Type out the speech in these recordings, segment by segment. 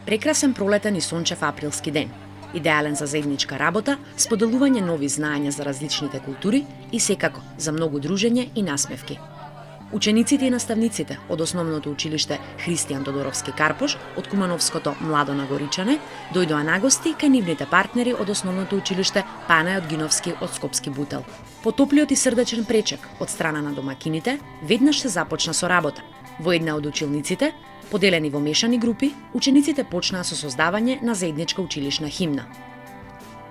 Прекрасен пролетен и сончев априлски ден. Идеален за заедничка работа, споделување нови знаења за различните култури и секако за многу дружење и насмевки. Учениците и наставниците од Основното училиште Христијан Тодоровски Карпош од Кумановското Младо Нагоричане дојдоа на гости кај нивните партнери од Основното училиште Панајот Гиновски од Скопски Бутел. По топлиот и срдечен пречек од страна на домакините, веднаш се започна со работа. Во една од училниците, поделени во мешани групи, учениците почнаа со создавање на заедничка училишна химна.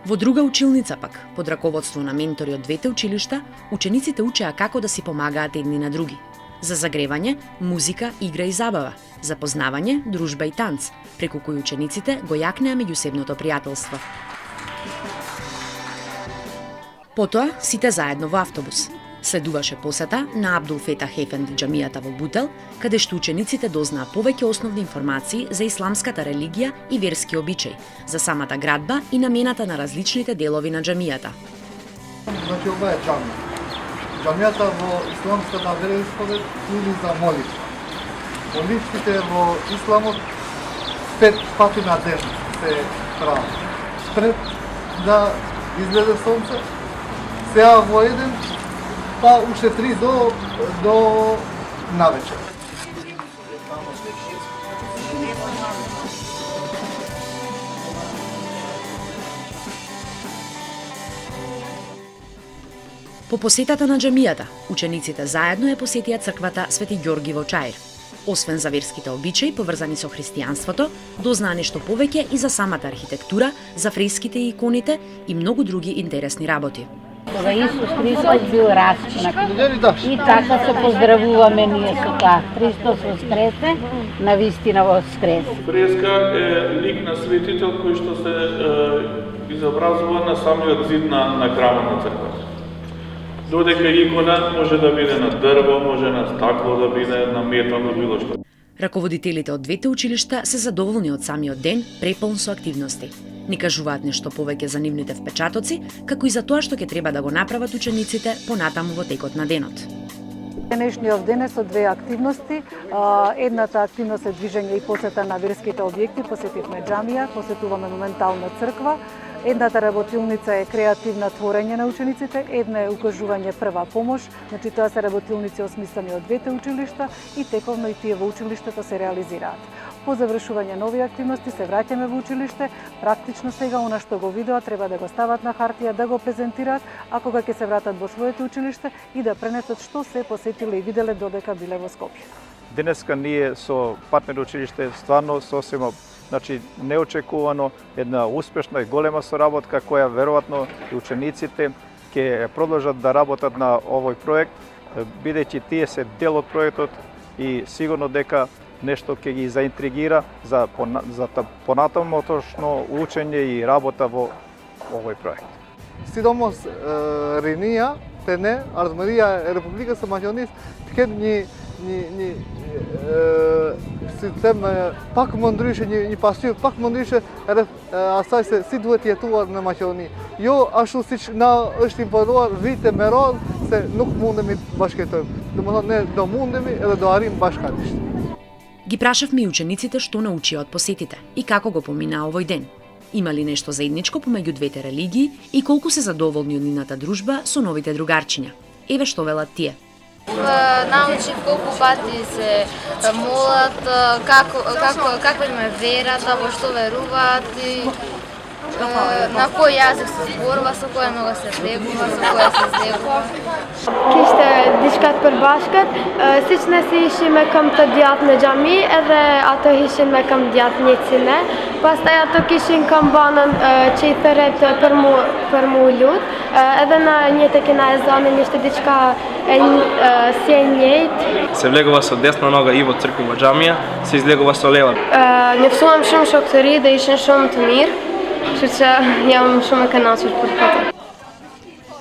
Во друга училница пак, под раководство на ментори од двете училишта, учениците учеа како да си помагаат едни на други. За загревање, музика, игра и забава, за познавање, дружба и танц, преку кои учениците го јакнеа меѓусебното пријателство. Потоа, сите заедно во автобус. Следуваше посета на Абдул Фетах Ефенди џамијата во Бутел, каде што учениците дознаа повеќе основни информации за исламската религија и верски обичаи, за самата градба и намената на различните делови на џамијата. Значи, ова е џамија. Џамијата во исламската вероисповед служи за молитва. Молитвите во исламот 5 пати на ден се прават. Пред да излезе сонце, сега во еден, па уште 3 до навечер. По посетата на џамијата, учениците заедно ја посетија црквата Свети Ѓорги во Чаир. Освен за верските обичаи поврзани со христијанството, дознаа нешто повеќе и за самата архитектура, за фреските и иконите и многу други интересни работи. Кога Исус Христос бил распнат. И така се поздравуваме ние со тоа. Христос воскресе, навистина воскресе. Фреска е лик на светител кој што се изобразува на самиот зид на храмот на црквата. Додека икона може да биде на дрво, може на стакло да биде, на метал, на било што. Раководителите од двете училишта се задоволни од самиот ден, преполн со активности. Ни кажуваат нешто повеќе за нивните впечатоци, како и за тоа што ќе треба да го направат учениците понатаму во текот на денот. Денешниот ден е со две активности. Едната активност е движење и посета на верските објекти, посетивме џамија, посетуваме моментално црква. Едната работилница е креативна творење на учениците, една е укажување прва помош, значи тоа се работилници осмислени од двете училишта и тековно и тие во училиштето се реализираат. По завршување нови активности се враќаме во училиште, практично сега она што го видоа треба да го стават на хартија, да го презентираат, а кога ќе се вратат во своето училиште и да пренесат што се посетиле и виделе додека биле во Скопје. Денеска ние со партнер училиште стварно сосема неочекувано една успешна и голема соработка која веројатно и учениците ќе продолжат да работат на овој проект, бидејќи тие се дел од проектот и сигурно дека нешто ќе ги заинтригира за понатамошно учење и работа во овој проект. Сидомос Ренија, Тене, Арзмарија, Република са Македонија, така ни систем пак мандрише ни пасив, пак мандрише асај се сидует јетувар на Македонија. Јо ашу сич на ыштим подуар вите мерон се нук мундеми башкетој. Не до мундеми, еле до арим башкадиште. Ги прашавме и учениците што научија од посетите и како го поминаа овој ден. Има ли нешто заедничко помеѓу двете религии и колку се задоволни од нивната дружба со новите другарчиња. Еве што велат тие. Научив колку пати се молат, каква им е верата, во што веруваат и на кој јазик се зборува, со која нога се влегува, со која се излегува. Kishte diçka të përbashkët, siç ne si ishim me këmbë të djathtë në xhami, edhe ato ishin me këmbë djathtë njëcine. Pastaj ato kishin këmbënën që i thëret për mu lut, edhe na njëtë kena ezanin ishte diçka si e njëjtë. Se vlegova со desna noga i vo crkvu во xhamia, se izlegova со leva. Ne mësuam shumë shoktëri dhe ishin shumë të mirë, kështu që jam shumë e kënaqur për këtë.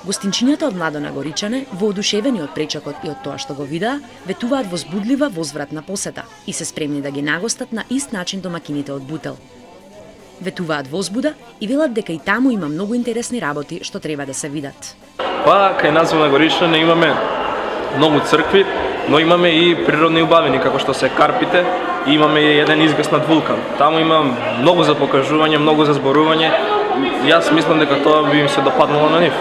Гостинчињата од Младо Нагоричане, воодушевени од пречекот и од тоа што го видаа, ветуваат возбудлива возвратна посета и се спремни да ги нагостат на ист начин домакините од Бутел. Ветуваат возбуда и велат дека и таму има многу интересни работи што треба да се видат. Па, кај нас во Нагоричане имаме многу цркви, но имаме и природни убавини, како што се карпите, и имаме еден изгаснат вулкан. Таму има многу за покажување, многу за зборување. Јас мислам дека тоа би им се допаднало на нив.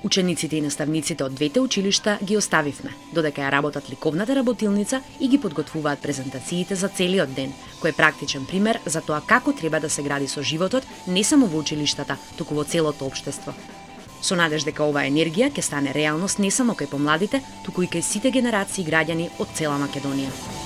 Учениците и наставниците од двете училишта ги оставивме, додека ја работат ликовната работилница и ги подготвуваат презентациите за целиот ден, кој е практичен пример за тоа како треба да се гради со животот не само во училиштата, туку во целото општество. Со надеж дека оваа енергија ќе стане реалност не само кај помладите, туку и кај сите генерации граѓани од цела Македонија.